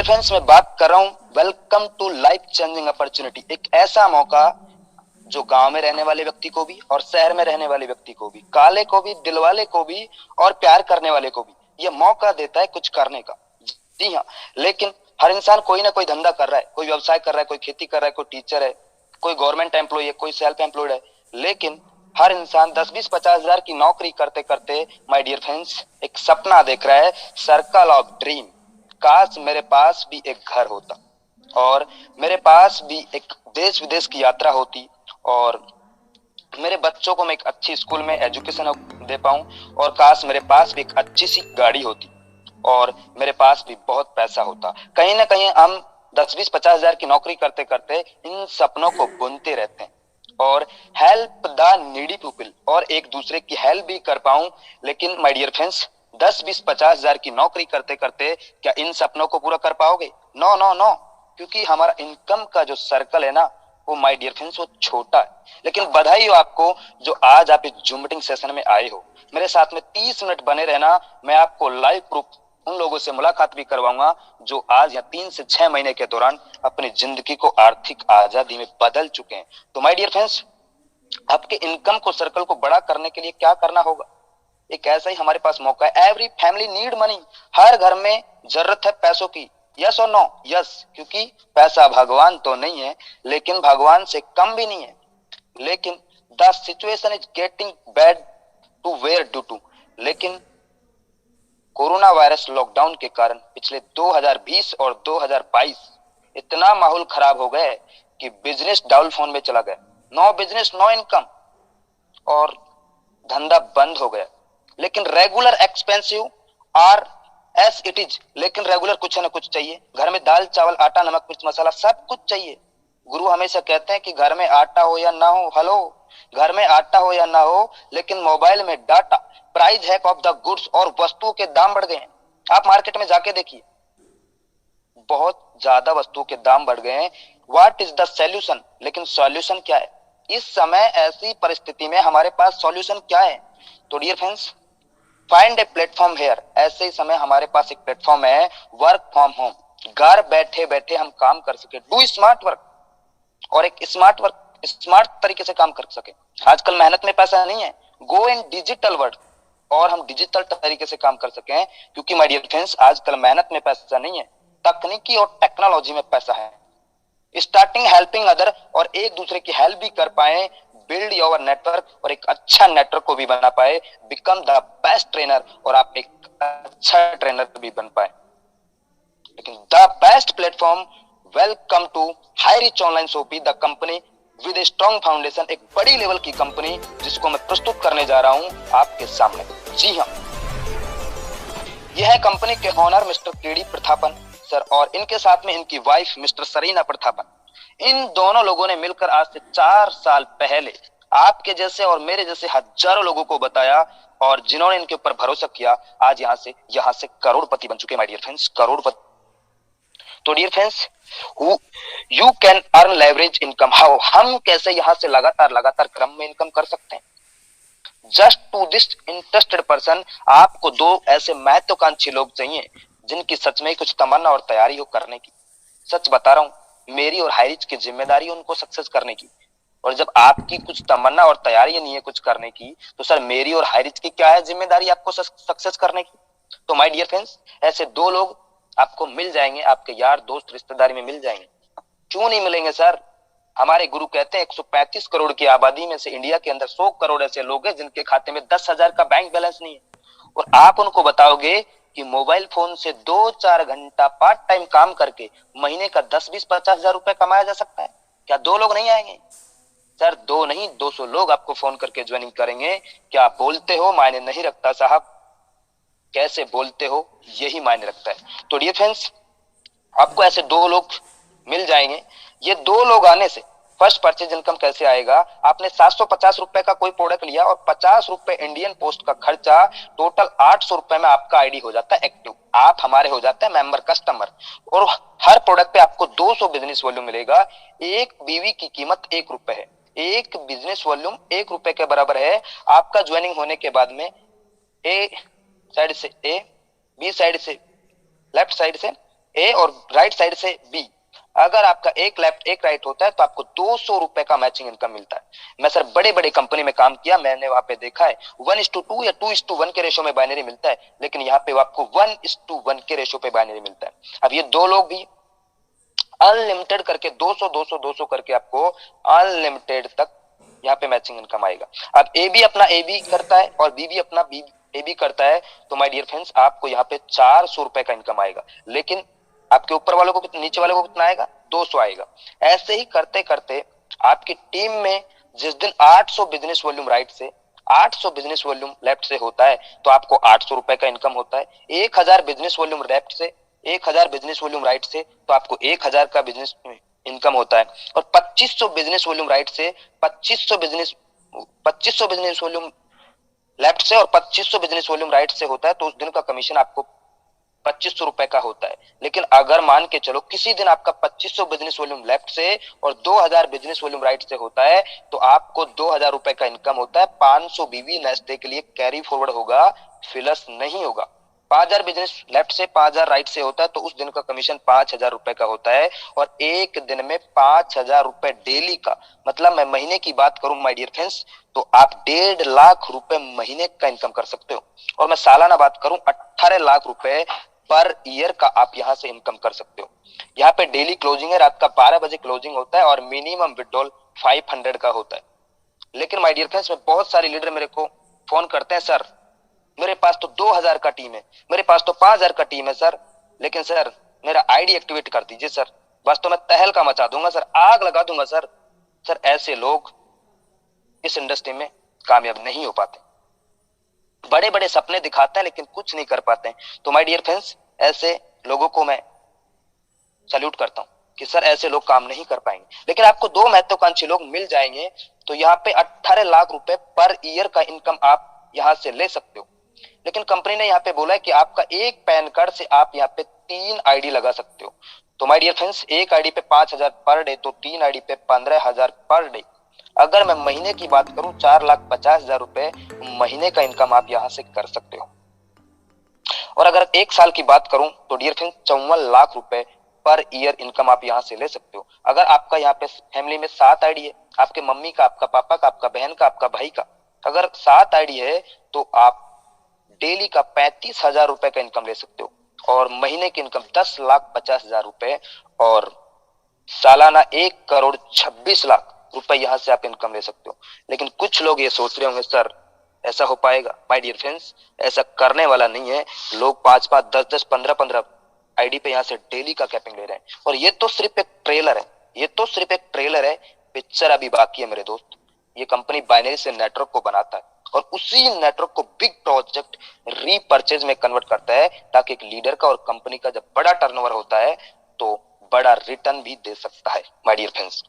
Dear friends, मैं बात कर रहा हूं welcome to life changing opportunity. एक ऐसा मौका जो गांव में रहने वाले व्यक्ति को भी और शहर में रहने वाले व्यक्ति को भी, काले को भी, दिलवाले को भी और प्यार करने वाले को भी यह मौका देता है कुछ करने का। जी हाँ, लेकिन हर इंसान कोई ना कोई धंधा कर रहा है, कोई व्यवसाय कर रहा है, कोई खेती कर रहा है, कोई टीचर है, कोई गवर्नमेंट एम्प्लॉय है, कोई सेल्फ एम्प्लॉयड है। लेकिन हर इंसान 10-20-50 हजार की नौकरी करते करते माय डियर फ्रेंड्स एक सपना देख रहा है, सर्कल ऑफ ड्रीम। काश मेरे पास भी एक घर होता और मेरे पास भी एक देश विदेश की यात्रा होती और मेरे बच्चों को मैं एक अच्छी स्कूल में एजुकेशन दे पाऊं, और काश मेरे पास भी एक अच्छी सी गाड़ी होती और मेरे पास भी बहुत पैसा होता। कहीं ना कहीं हम 10-20-50 हजार की नौकरी करते करते इन सपनों को बुनते रहते हैं और हेल्प द नीडी पीपल और एक दूसरे की हेल्प भी कर पाऊं। लेकिन माय डियर फ्रेंड्स, 10-20-50 हजार की नौकरी करते करते क्या इन सपनों को पूरा कर पाओगे? नो नो नो, क्योंकि हमारा इनकम का जो सर्कल है ना, वो माय डियर फ्रेंड्स वो छोटा है। लेकिन बधाई हो आपको जो आज आप इस जूम मीटिंग सेशन में आए हो। मेरे साथ में 30 मिनट बने रहना, मैं आपको लाइव प्रूफ उन लोगों से मुलाकात भी करवाऊंगा जो आज या 3 से 6 महीने के दौरान अपनी जिंदगी को आर्थिक आजादी में बदल चुके हैं। तो माय डियर फ्रेंड्स, आपके इनकम को सर्कल को बड़ा करने के लिए क्या करना होगा? एक ऐसा ही हमारे पास मौका है। Every family need money. हर घर में जरूरत है पैसों की। यस और नो? यस, क्योंकि पैसा भगवान तो नहीं है, लेकिन भगवान से कम भी नहीं है। लेकिन the situation is getting bad to where due to. लेकिन कोरोना वायरस लॉकडाउन के कारण पिछले 2020 और 2022 इतना माहौल खराब हो गया कि बिजनेस डाउन फोन में चला गया। नो बिजनेस नो इनकम और धंधा बंद हो गया। लेकिन regular expensive R S it is. लेकिन रेगुलर कुछ ना कुछ चाहिए। घर में दाल चावल आटा नमक मिर्च मसाला सब कुछ चाहिए। गुरु हमेशा कहते हैं कि घर में आटा हो या ना हो, हेलो, घर में आटा हो या ना हो, लेकिन मोबाइल में data, price hack of the goods और वस्तुओं के दाम बढ़ गए हैं। आप मार्केट में जाके देखिए, बहुत ज्यादा वस्तुओं के दाम बढ़ गए हैं। What is the solution? लेकिन सॉल्यूशन क्या है इस समय? ऐसी परिस्थिति में हमारे पास सॉल्यूशन क्या है? तो dear friends, find a platform here. ऐसे ही समय हमारे पास एक प्लेटफॉर्म है, वर्क फ्रॉम होम। घर बैठे बैठे हम काम कर सके, डू स्मार्ट वर्क, और एक स्मार्ट वर्क स्मार्ट तरीके से काम कर सके। आजकल मेहनत में पैसा नहीं है, गो इन डिजिटल वर्ल्ड और हम डिजिटल तरीके से काम कर सके। क्योंकि माय डियर फ्रेंड्स, आजकल मेहनत में पैसा नहीं है, तकनीकी और टेक्नोलॉजी में पैसा है। स्टार्टिंग हेल्पिंग अदर और एक दूसरे की हेल्प भी कर पाए, बिल्ड योर नेटवर्क और एक अच्छा नेटवर्क को भी बना पाए, बिकम द बेस्ट ट्रेनर और आप एक अच्छा ट्रेनर भी बन पाए। लेकिन the best platform, welcome to hi rich online shoppe, the company with a strong foundation. एक बड़ी लेवल की कंपनी जिसको मैं प्रस्तुत करने जा रहा हूं आपके सामने। जी हाँ, यह है कंपनी के owner mister KD Prathapan sir और इनके साथ में इनकी वाइफ मिस्टर सरीना प्रथापन। इन दोनों लोगों ने मिलकर आज से 4 साल पहले आपके जैसे और मेरे जैसे हजारों लोगों को बताया, और जिन्होंने इनके ऊपर भरोसा किया आज यहाँ से करोड़पति बन चुके। माय डियर फ्रेंड्स, करोड़पति। तो dear friends, you can earn leverage income. How? हम कैसे यहाँ से लगातार क्रम में इनकम कर सकते हैं? Just to this interested person, आपको 2 ऐसे महत्वाकांक्षी लोग चाहिए जिनकी सच में कुछ तमन्ना और तैयारी हो करने की। सच बता रहा हूं, मेरी और हाईरिच की जिम्मेदारी उनको सक्सेस करने की। और जब आपकी कुछ तमन्ना और तैयारी नहीं है कुछ करने की, तो सर मेरी और हाईरिच की क्या है जिम्मेदारी आपको सक्सेस करने की? तो माय डियर फ्रेंड्स, ऐसे 2 लोग आपको मिल जाएंगे, आपके यार दोस्त रिश्तेदारी में मिल जाएंगे। क्यों नहीं मिलेंगे सर? हमारे गुरु कहते हैं 135 करोड़ की आबादी में से इंडिया के अंदर 100 करोड़ ऐसे लोग हैं जिनके खाते में 10,000 का बैंक बैलेंस नहीं है। और आप उनको बताओगे कि मोबाइल फोन से 2-4 घंटा पार्ट टाइम काम करके महीने का 10-20-50 हजार रुपए कमाया जा सकता है। क्या 2 लोग नहीं आएंगे? सर 2 नहीं, 200 लोग आपको फोन करके ज्वाइनिंग करेंगे। क्या बोलते हो मायने नहीं रखता साहब, कैसे बोलते हो यही मायने रखता है। तो डियर फ्रेंड्स, आपको ऐसे 2 लोग मिल जाएंगे। ये 2 लोग आने से फर्स्ट परचेज इनकम कैसे आएगा? आपने 750 रुपए का कोई प्रोडक्ट लिया और 50 रुपए इंडियन पोस्ट का खर्चा, टोटल 800 रुपए में आपका आईडी हो जाता है एक्टिव। आप हमारे हो जाते हैं मेंबर कस्टमर, और हर प्रोडक्ट पे आपको 200 बिजनेस वॉल्यूम मिलेगा। एक बीवी की कीमत 1 रुपए है, एक बिजनेस वॉल्यूम 1 रुपए के बराबर है। आपका ज्वाइनिंग होने के बाद में ए साइड से ए, बी साइड से लेफ्ट साइड से ए और राइट साइड से बी। अगर आपका एक लेफ्ट एक राइट होता है तो आपको 200 रुपए का मैचिंग इनकम मिलता है। मैं सर बड़े बड़े कंपनी में काम किया, मैंने वहां पे देखा है 1:2 या 2:1 के रेशो में बाइनरी मिलता है, लेकिन यहाँ पे आपको 1:1 के रेशो पे बाइनरी मिलता है। अब ये दो लोग भी अनलिमिटेड करके 200 200 200 करके आपको अनलिमिटेड तक यहाँ पे मैचिंग इनकम आएगा। अब ए भी अपना ए बी करता है और बी भी अपना बी ए बी करता है, तो माय डियर फ्रेंड्स आपको यहाँ पे 400 रुपए का इनकम आएगा, लेकिन आपके ऊपर वालों को नीचे वालों को कितना आएगा, 200 आएगा। ऐसे ही करते करते आपकी टीम में जिस दिन 800 बिजनेस वॉल्यूम राइट से 800 बिजनेस वॉल्यूम लेफ्ट से होता है तो आपको 800 रुपए का इनकम होता है। 1000 बिजनेस वॉल्यूम लेफ्ट से 1000 बिजनेस वॉल्यूम राइट से तो आपको 1000 का बिजनेस इनकम होता है। और 2500 बिजनेस वॉल्यूम राइट से 2500 बिजनेस वॉल्यूम लेफ्ट से और 2500 बिजनेस वॉल्यूम राइट से होता है तो उस दिन का कमीशन आपको 2500 रुपए का होता है। लेकिन अगर मान के चलो किसी दिन आपका 2500 बिजनेस वॉल्यूम लेफ्ट से और 2000 बिजनेस वॉल्यूम राइट से होता है तो आपको 2000 रुपए का इनकम होता है। 500 बीवी नेक्स्ट डे के लिए कैरी फॉरवर्ड होगा, फिलस नहीं होगा। 5000 बिजनेस लेफ्ट से 5000 राइट से होता है तो उस दिन का कमीशन 5000 रुपए का होता है। और एक दिन में 5000 रुपए डेली का, मतलब मैं महीने की बात करूं माय डियर फ्रेंड्स तो आप 1.5 लाख रुपए महीने का इनकम कर सकते हो। और मैं सालाना बात करूं 18 लाख रुपए पर ईयर का आप यहां से इनकम कर सकते हो। यहाँ पे डेली क्लोजिंग है, रात का 12 बजे क्लोजिंग होता है और मिनिमम विड्रॉल 500 का होता है। लेकिन माय डियर फ्रेंड्स में बहुत सारे लीडर मेरे को फोन करते हैं, सर मेरे पास तो 2000 का टीम है, मेरे पास तो 5000 का टीम है सर, लेकिन सर मेरा आईडी एक्टिवेट कर दीजिए सर, बस तो मैं तहलका मचा दूंगा सर, आग लगा दूंगा सर। सर ऐसे लोग इस इंडस्ट्री में कामयाब नहीं हो पाते, बड़े बड़े सपने दिखाते हैं लेकिन कुछ नहीं कर पाते हैं। तो माय डियर फ्रेंड्स ऐसे लोगों को मैं सल्यूट करता हूं कि सर ऐसे लोग काम नहीं कर पाएंगे। लेकिन आपको दो महत्वाकांक्षी लोग मिल जाएंगे तो यहाँ पे 18 लाख रुपए पर ईयर का इनकम आप यहां से ले सकते हो। लेकिन कंपनी ने यहाँ पे बोला है कि आपका एक पैन कार्ड से आप यहाँ पे 3 आईडी लगा सकते हो। तो माय डियर फ्रेंड्स एक आईडी पे 5000 पर डे तो 3 आईडी पे 15,000 पर डे। अगर मैं महीने की बात करूं 4,50,000 रुपए महीने का इनकम आप यहां से कर सकते हो। और अगर एक साल की बात करूं तो डियर फ्रेंड्स 54 लाख रुपए पर ईयर इनकम आप यहां से ले सकते हो। अगर आपका यहाँ पे फैमिली में 7 आईडी है, आपके मम्मी का, आपका पापा का, आपका बहन का, आपका भाई का, अगर 7 आईडी है तो आप डेली का 35,000 रुपए का इनकम ले सकते हो और महीने की इनकम 10,50,000 रुपए और सालाना 1,26,00,000 रुपए यहां से आप इनकम ले सकते हो। लेकिन कुछ लोग ये सोच रहे होंगे सर ऐसा हो पाएगा? माय डियर फ्रेंड्स ऐसा करने वाला नहीं है। लोग 5-5 10-10 15-15 आईडी पे यहाँ से डेली का कैपिंग ले रहे हैं और ये तो सिर्फ एक ट्रेलर है, ये तो सिर्फ एक ट्रेलर है, पिक्चर अभी बाकी है मेरे दोस्त। ये कंपनी बाइनरी से नेटवर्क को बनाता है और उसी नेटवर्क को बिग प्रोजेक्ट रीपर्चेज में कन्वर्ट करता है ताकि एक लीडर का और कंपनी का जब बड़ा टर्नओवर होता है तो बड़ा रिटर्न भी दे सकता है माय डियर फ्रेंड्स।